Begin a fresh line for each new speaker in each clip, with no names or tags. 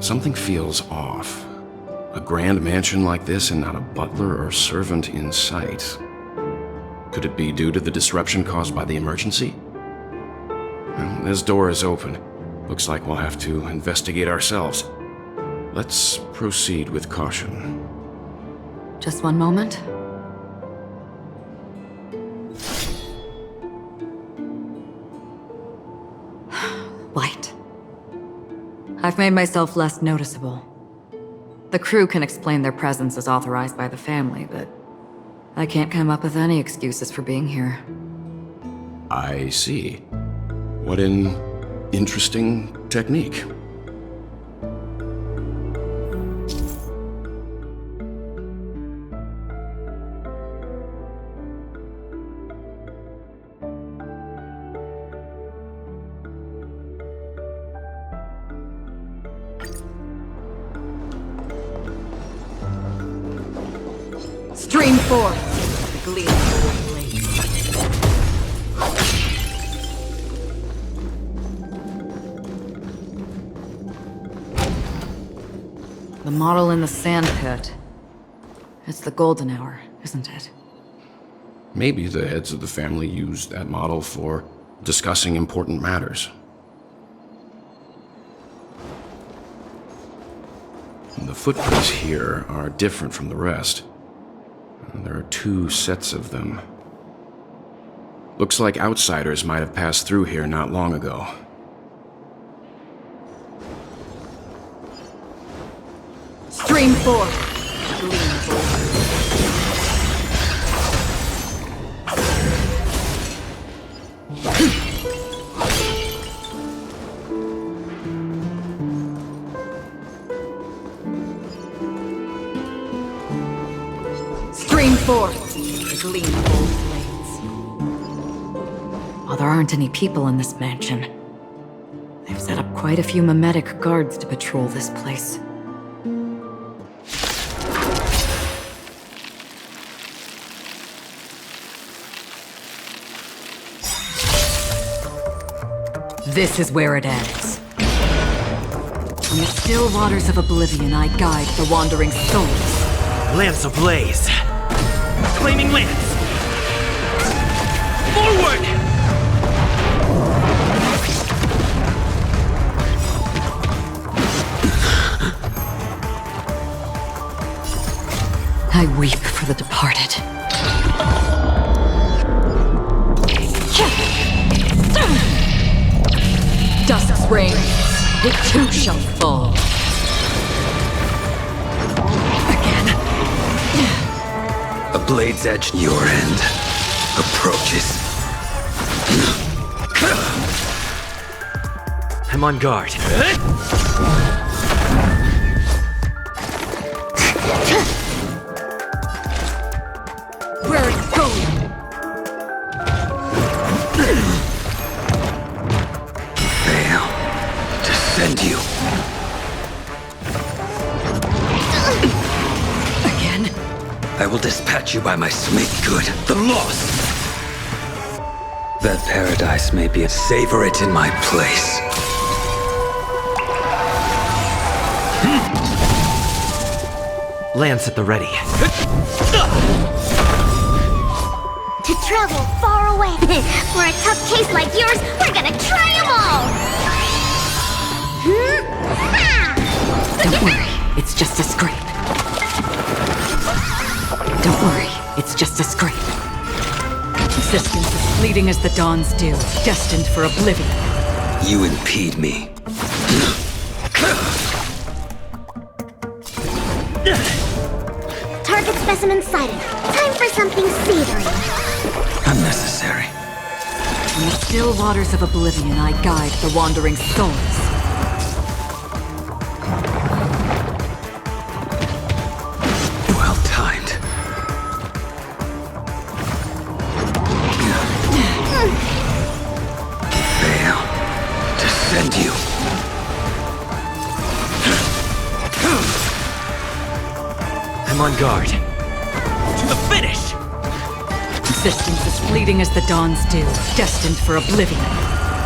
Something feels off. A grand mansion like this and not a butler or servant in sight. Could it be due to the disruption caused by the emergency? Well, this door is open. Looks like we'll have to investigate ourselves. Let's proceed with caution.
Just one moment. White. I've made myself less noticeable. The crew can explain their presence as authorized by the family, but I can't come up with any excuses for being here.
I see. What an interesting technique.
Stream forth, the gleaming blade. The model in the sand pit. It's the golden hour, isn't it?
Maybe the heads of the family used that model for discussing important matters. The footprints here are different from the rest. There are 2 sets of them. Looks like outsiders might have passed through here not long ago.
Stream forth, gleaming blade. Stream forth, the gleaming gold blades. While there aren't any people in this mansion, they've set up quite a few mimetic guards to patrol this place. This is where it ends. From the still waters of oblivion, I guide the wandering souls.
Lance ablaze! Flaming lance! Forward!
I weep for the departed. Dusk's reign, it too shall fall.
A blade's edge, your end approaches.
I'm on guard.
Where it's going?
Fail to send you.
Again?
I will dispatch you by my make good the loss. That paradise may be a savor it in my place.
Lance at the ready.
To travel far away. For a tough case like yours, we're gonna try them all!
Don't worry, it's just a scrape. Don't worry, it's just a scrape. Existence as fleeting as the dawn's dew, destined for oblivion.
You impede me.
Target specimen sighted. Time for something savory.
Unnecessary.
In the still waters of oblivion, I guide the wandering souls.
Well timed. Fail to send you.
I'm on guard. To the finish!
Existence as fleeting as the dawn's dew, destined for oblivion.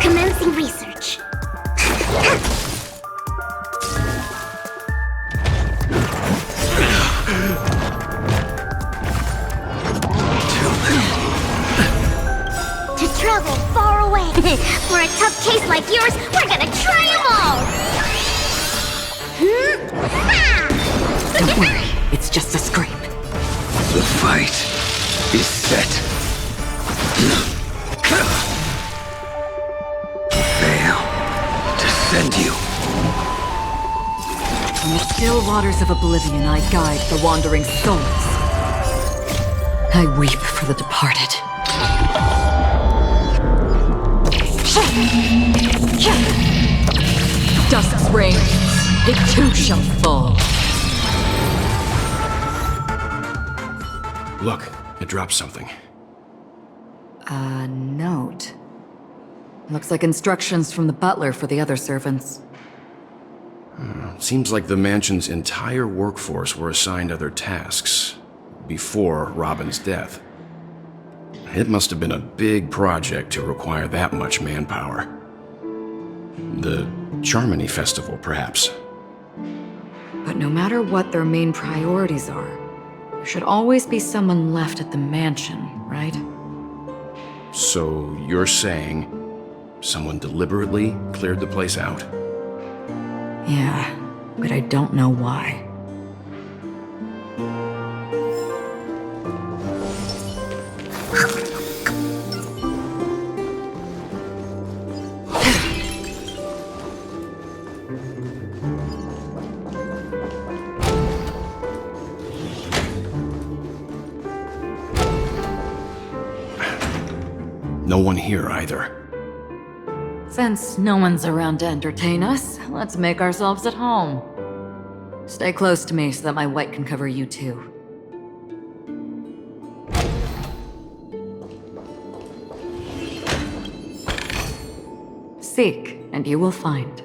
Commencing research. travel far away. For a tough case like yours, we're gonna try them all!
Don't worry, it's just a scrape.
The fight is set. Fail to send you.
In the still waters of oblivion, I guide the wandering souls. I weep for the departed. Dusk's reign, it too shall fall.
Look, it dropped something.
A note. Looks like instructions from the butler for the other servants.
Seems like the mansion's entire workforce were assigned other tasks before Robin's death. It must have been a big project to require that much manpower. The Charmony Festival, perhaps.
But no matter what their main priorities are, there should always be someone left at the mansion, right?
So you're saying someone deliberately cleared the place out?
Yeah, but I don't know why.
No one here either.
Since no one's around to entertain us, let's make ourselves at home. Stay close to me so that my white can cover you too. Seek, and you will find.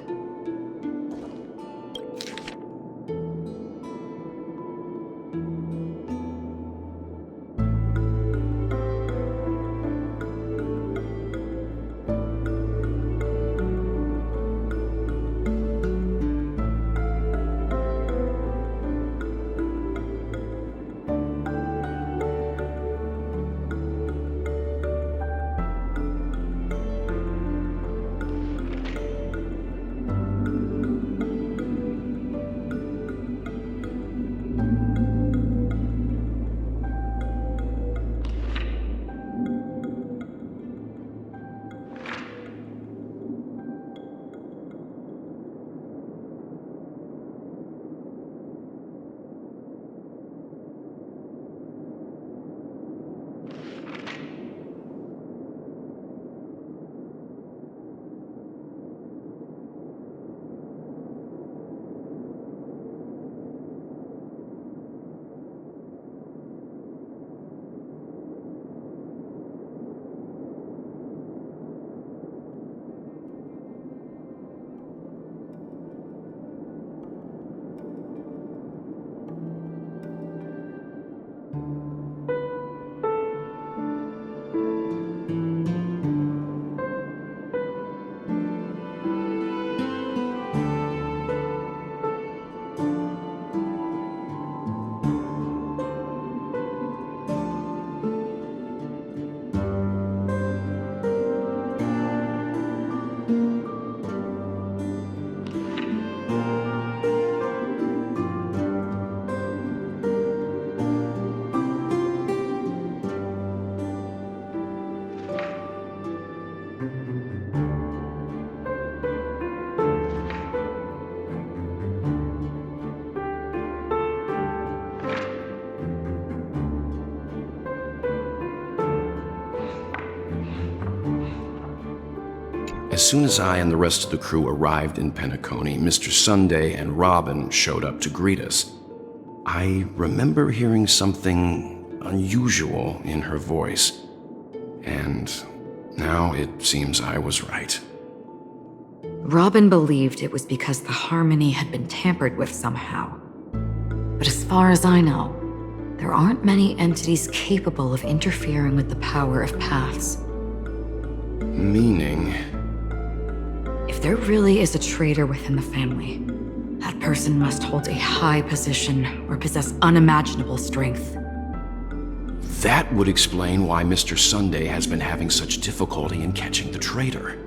As soon as I and the rest of the crew arrived in Penacony, Mr. Sunday and Robin showed up to greet us. I remember hearing something unusual in her voice, and now it seems I was right.
Robin believed it was because the harmony had been tampered with somehow. But as far as I know, there aren't many entities capable of interfering with the power of paths.
Meaning?
If there really is a traitor within the family, that person must hold a high position or possess unimaginable strength.
That would explain why Mr. Sunday has been having such difficulty in catching the traitor.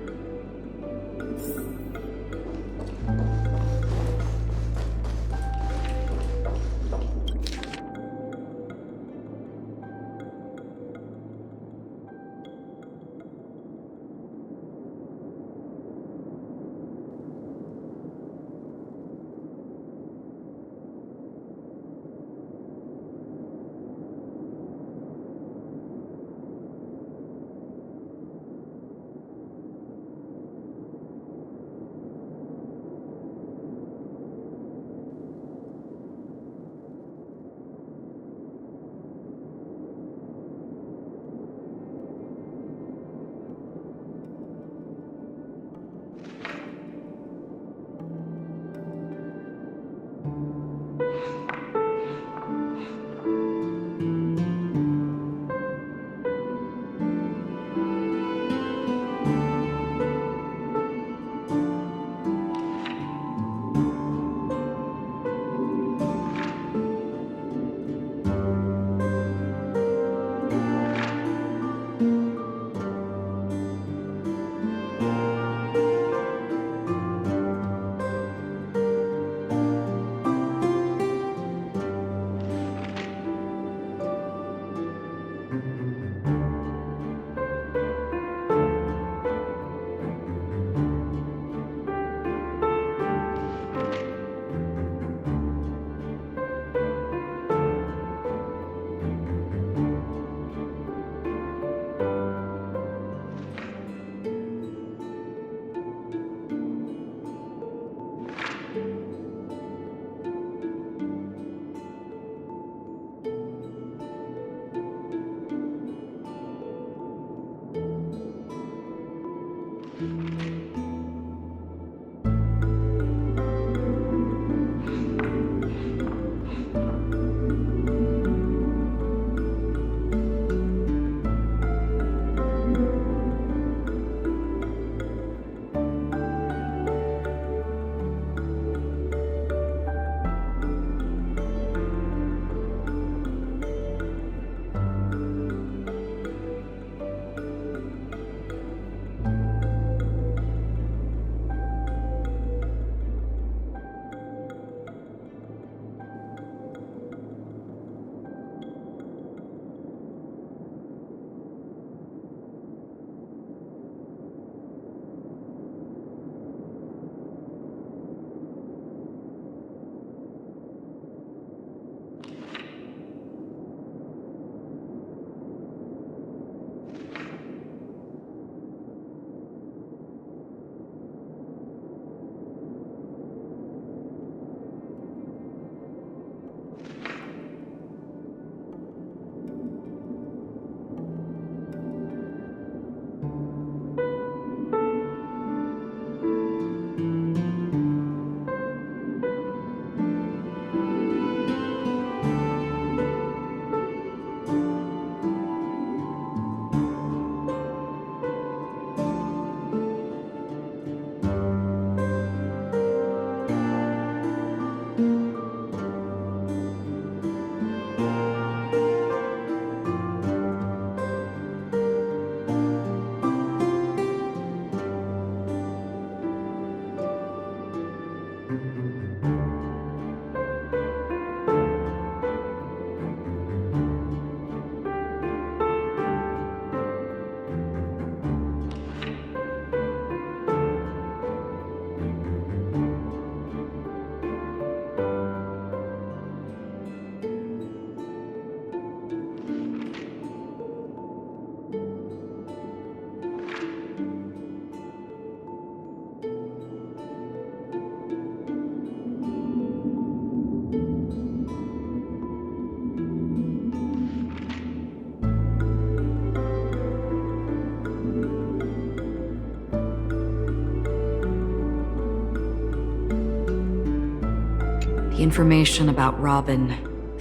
The information about Robin,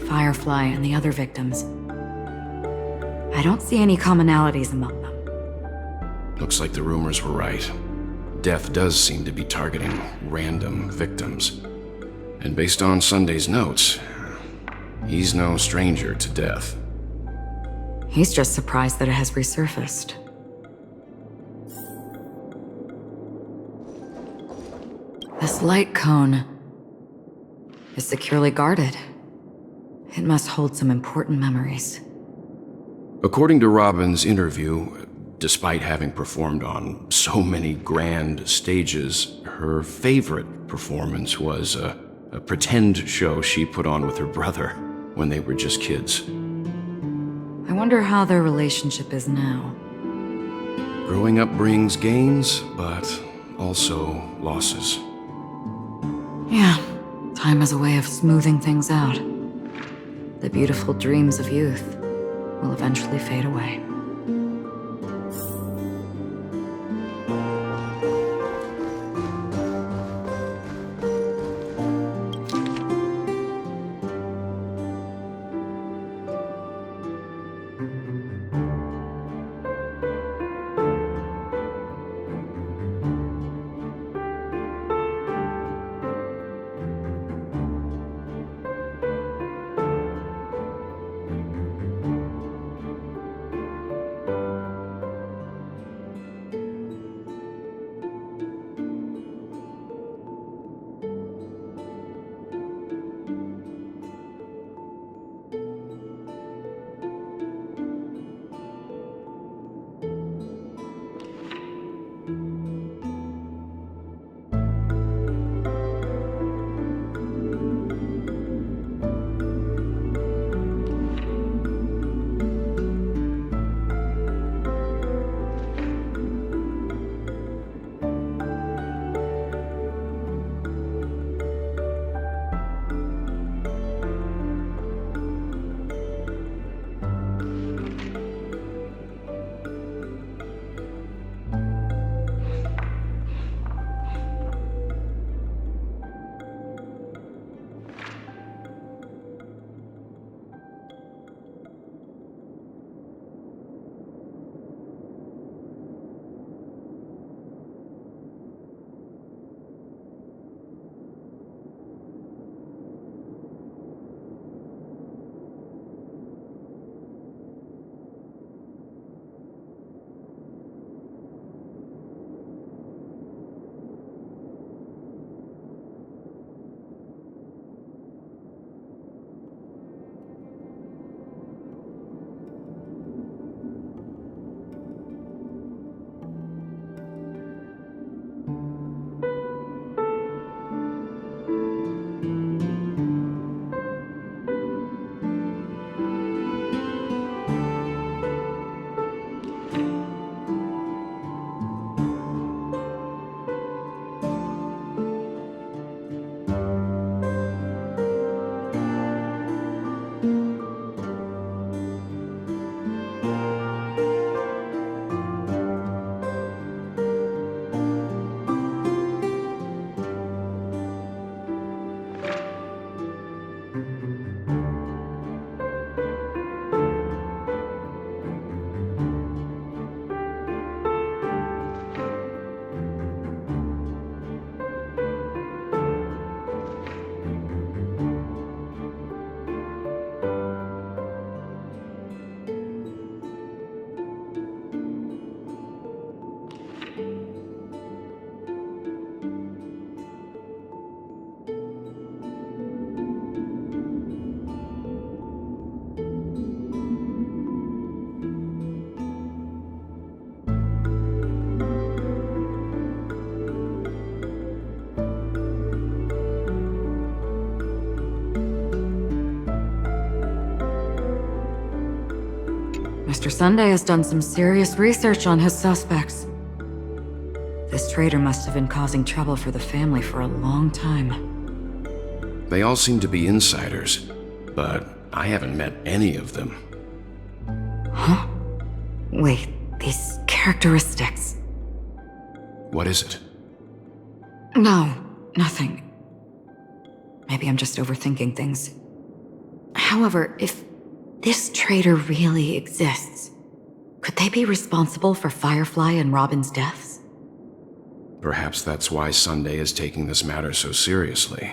Firefly, and the other victims. I don't see any commonalities among them.
Looks like the rumors were right. Death does seem to be targeting random victims. And based on Sunday's notes, he's no stranger to death.
He's just surprised that it has resurfaced. This light cone is securely guarded. It must hold some important memories.
According to Robin's interview, despite having performed on so many grand stages, her favorite performance was a pretend show she put on with her brother when they were just kids.
I wonder how their relationship is now.
Growing up brings gains, but also losses.
Yeah, time is a way of smoothing things out. The beautiful dreams of youth will eventually fade away. Mr. Sunday has done some serious research on his suspects. This traitor must have been causing trouble for the family for a long time.
They all seem to be insiders, but I haven't met any of them.
Huh? Wait, these characteristics.
What is it?
No, nothing. Maybe I'm just overthinking things. However, if this traitor really exists, could they be responsible for Firefly and Robin's deaths?
Perhaps that's why Sunday is taking this matter so seriously.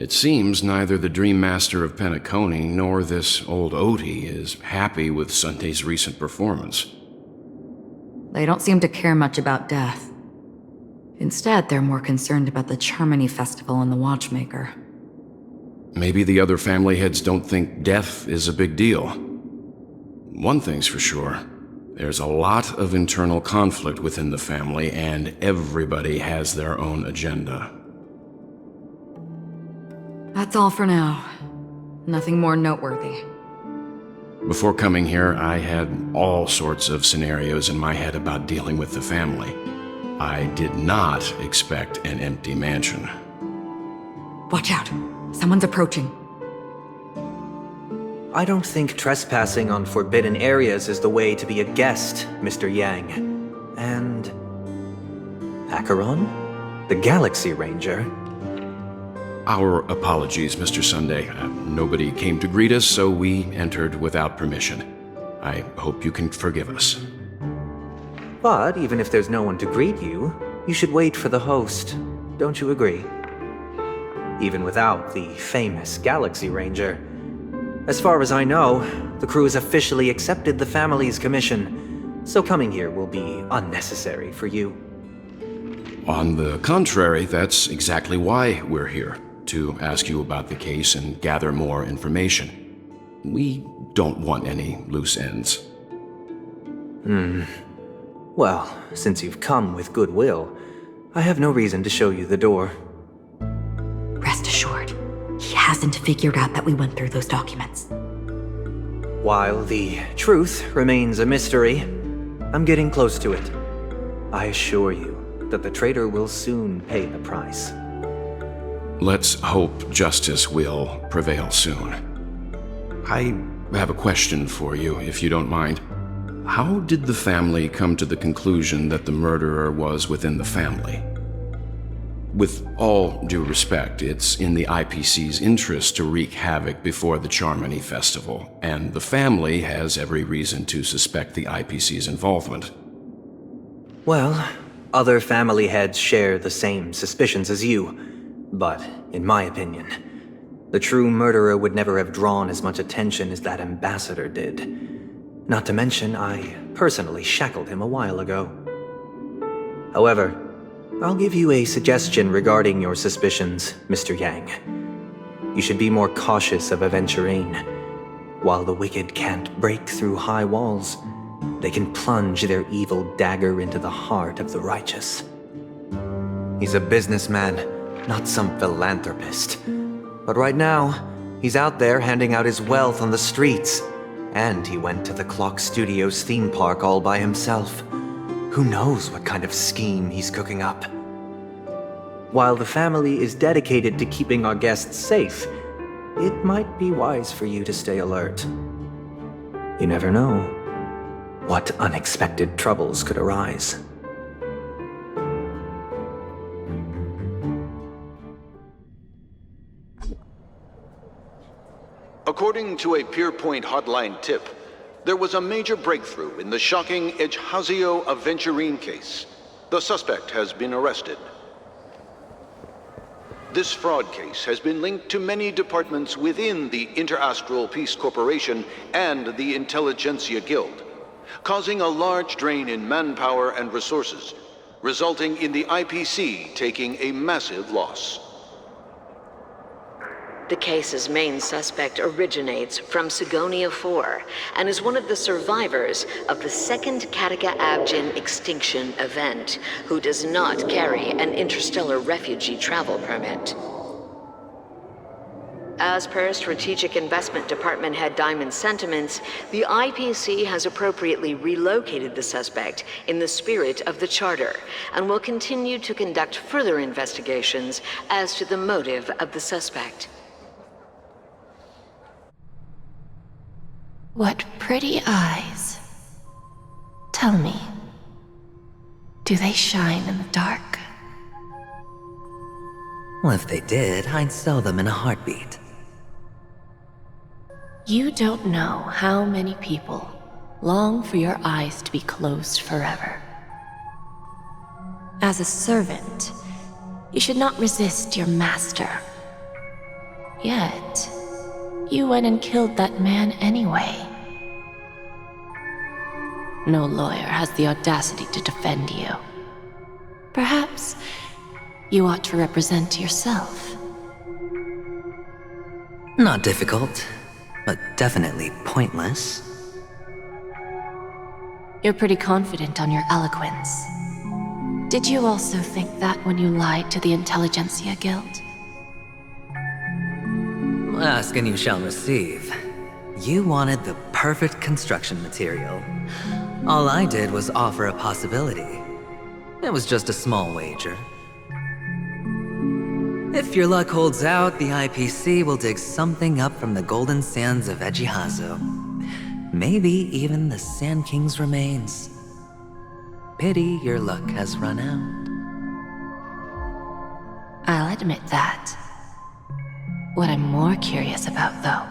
It seems neither the Dream Master of Penacony nor this old Odie is happy with Sunday's recent performance.
They don't seem to care much about death. Instead, they're more concerned about the Charmony Festival and the Watchmaker.
Maybe the other family heads don't think death is a big deal. One thing's for sure. There's a lot of internal conflict within the family, and everybody has their own agenda.
That's all for now. Nothing more noteworthy.
Before coming here, I had all sorts of scenarios in my head about dealing with the family. I did not expect an empty mansion.
Watch out! Someone's approaching.
I don't think trespassing on forbidden areas is the way to be a guest, Mr. Yang. And... Acheron? The Galaxy Ranger?
Our apologies, Mr. Sunday. Nobody came to greet us, so we entered without permission. I hope you can forgive us.
But even if there's no one to greet you, you should wait for the host. Don't you agree? Even without the famous Galaxy Ranger. As far as I know, the crew has officially accepted the family's commission, so coming here will be unnecessary for you.
On the contrary, that's exactly why we're here, to ask you about the case and gather more information. We don't want any loose ends.
Well, since you've come with goodwill, I have no reason to show you the door.
Rest assured, he hasn't figured out that we went through those documents.
While the truth remains a mystery, I'm getting close to it. I assure you that the traitor will soon pay the price.
Let's hope justice will prevail soon. I have a question for you, if you don't mind. How did the family come to the conclusion that the murderer was within the family? With all due respect, it's in the IPC's interest to wreak havoc before the Charmony Festival, and the family has every reason to suspect the IPC's involvement.
Well, other family heads share the same suspicions as you, but in my opinion, the true murderer would never have drawn as much attention as that ambassador did. Not to mention, I personally shackled him a while ago. However, I'll give you a suggestion regarding your suspicions, Mr. Yang. You should be more cautious of Aventurine. While the wicked can't break through high walls, they can plunge their evil dagger into the heart of the righteous. He's a businessman, not some philanthropist. But right now, he's out there handing out his wealth on the streets. And he went to the Clock Studios theme park all by himself. Who knows what kind of scheme he's cooking up? While the family is dedicated to keeping our guests safe, it might be wise for you to stay alert. You never know what unexpected troubles could arise.
According to a Pierpoint hotline tip, there was a major breakthrough in the shocking HoYoverse Aventurine case. The suspect has been arrested. This fraud case has been linked to many departments within the Interastral Peace Corporation and the Intelligentsia Guild, causing a large drain in manpower and resources, resulting in the IPC taking a massive loss.
The case's main suspect originates from Sigonia 4 and is one of the survivors of the second Kataka Abjin extinction event, who does not carry an interstellar refugee travel permit. As per Strategic Investment Department Head Diamond's sentiments, the IPC has appropriately relocated the suspect in the spirit of the Charter and will continue to conduct further investigations as to the motive of the suspect.
What pretty eyes. Tell me, do they shine in the dark?
Well, if they did, I'd sell them in a heartbeat.
You don't know how many people long for your eyes to be closed forever. As a servant, you should not resist your master. Yet, you went and killed that man anyway. No lawyer has the audacity to defend you. Perhaps you ought to represent yourself.
Not difficult, but definitely pointless.
You're pretty confident on your eloquence. Did you also think that when you lied to the Intelligentsia Guild?
Ask and you shall receive. You wanted the perfect construction material. All I did was offer a possibility. It was just a small wager. If your luck holds out, the IPC will dig something up from the golden sands of Ejihazo. Maybe even the Sand King's remains. Pity your luck has run out.
I'll admit that. What I'm more curious about, though,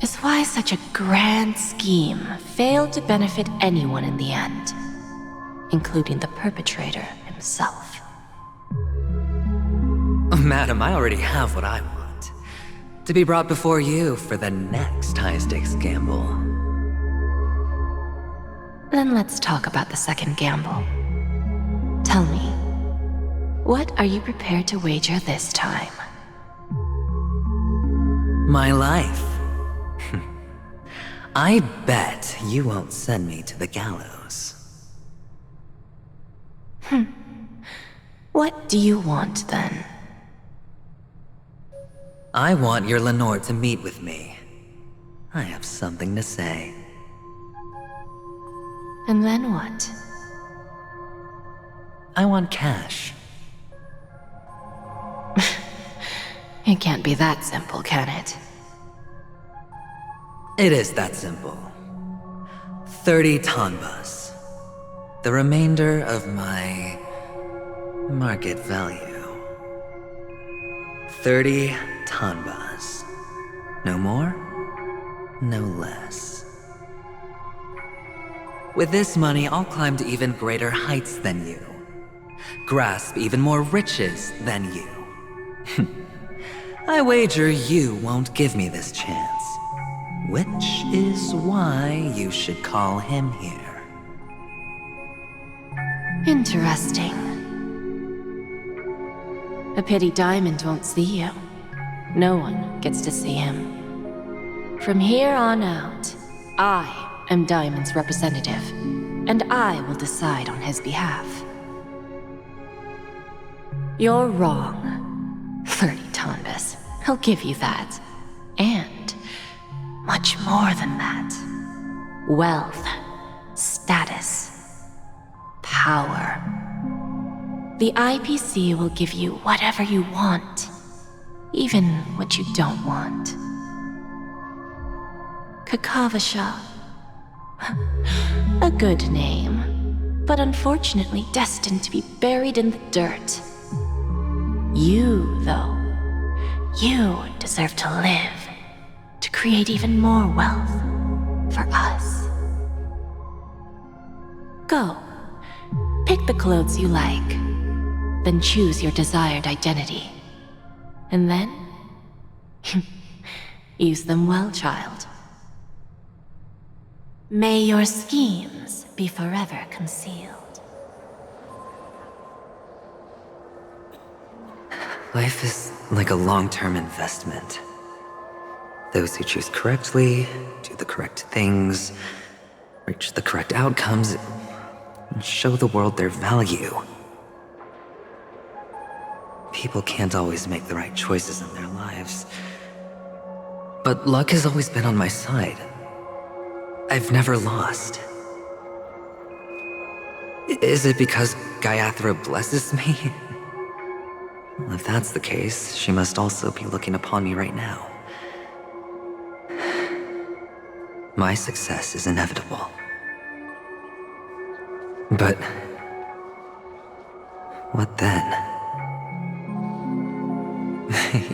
is why such a grand scheme failed to benefit anyone in the end, including the perpetrator himself.
Madam, I already have what I want. To be brought before you for the next high-stakes gamble.
Then let's talk about the second gamble. Tell me, what are you prepared to wager this time?
My life. I bet you won't send me to the gallows.
What do you want, then?
I want your Lenore to meet with me. I have something to say.
And then what?
I want cash.
It can't be that simple, can it?
It is that simple. 30 tanbas. The remainder of my market value. 30 tanbas. No more, no less. With this money, I'll climb to even greater heights than you. Grasp even more riches than you. I wager you won't give me this chance. Which is why you should call him here.
Interesting. A pity Diamond won't see you. No one gets to see him. From here on out, I am Diamond's representative, and I will decide on his behalf. You're wrong. 30 tanbas. I'll give you that. And much more than that. Wealth, status, power. The IPC will give you whatever you want, even what you don't want. Kakavasha. A good name, but unfortunately destined to be buried in the dirt. You, though, you deserve to live, to create even more wealth for us. Go, pick the clothes you like, then choose your desired identity. And then, use them well, child. May your schemes be forever concealed.
Life is like a long-term investment. Those who choose correctly, do the correct things, reach the correct outcomes, and show the world their value. People can't always make the right choices in their lives. But luck has always been on my side. I've never lost. Is it because Gayathra blesses me? Well, if that's the case, she must also be looking upon me right now. My success is inevitable. But what then?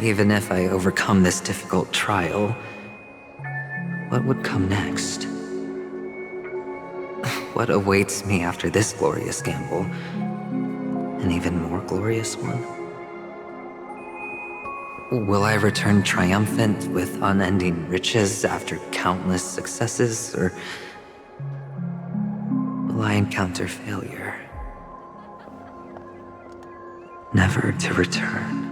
Even if I overcome this difficult trial, what would come next? What awaits me after this glorious gamble? An even more glorious one? Will I return triumphant with unending riches after countless successes, or will I encounter failure, never to return?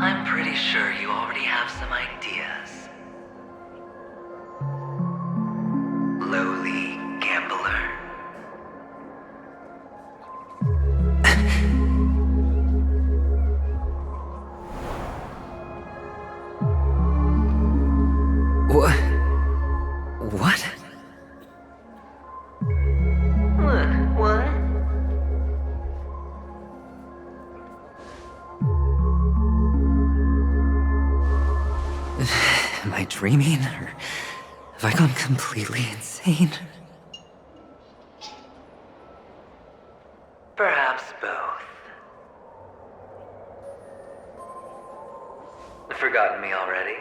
I'm pretty sure you already have some ideas. Lowly gambler. What? What? What? Am I dreaming, or have I gone completely insane? Perhaps both. Forgotten me already?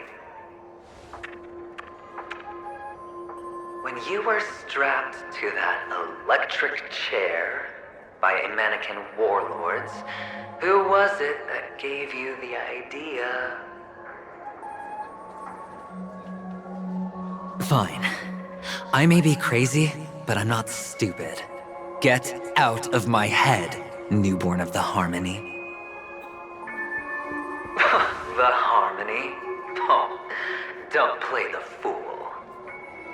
When you were strapped to that electric chair by a mannequin warlords, who was it that gave you the idea? Fine. I may be crazy, but I'm not stupid. Get out of my head, newborn of the Harmony. The Harmony? Oh, don't play the fool.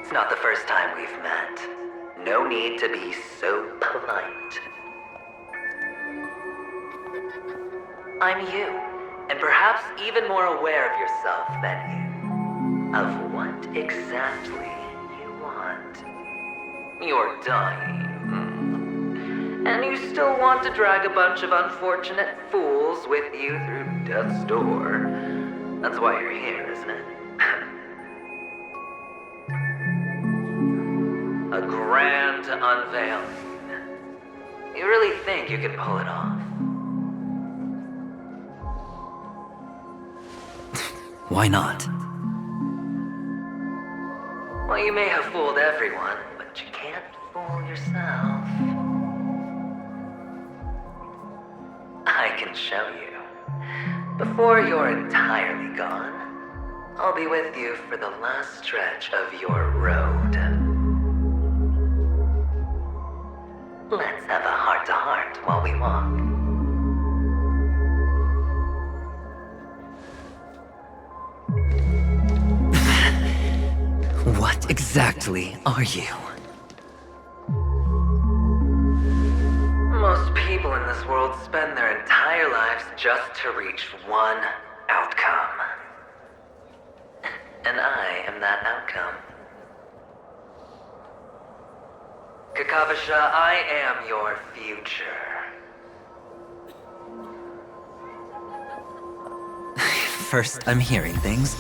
It's not the first time we've met. No need to be so polite. I'm you, and perhaps even more aware of yourself than you. Of what exactly you want. You're dying. And you still want to drag a bunch of unfortunate fools with you through death's door. That's why you're here, isn't it? A grand unveiling. You really think you can pull it off? Why not? Well, you may have fooled everyone, but you can't fool yourself. I can show you. Before you're entirely gone, I'll be with you for the last stretch of your road. Let's have a heart-to-heart while we walk. What exactly are you? Most people in this world spend their entire lives just to reach one outcome. And I am that outcome. Kakavasha, I am your future. First I'm hearing things,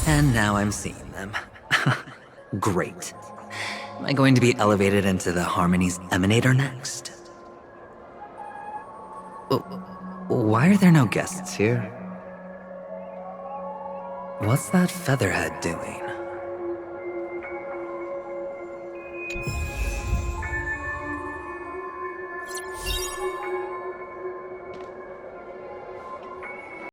and now I'm seeing them. Great. Am I going to be elevated into the Harmony's Emanator next? Why are there no guests here? What's that featherhead doing?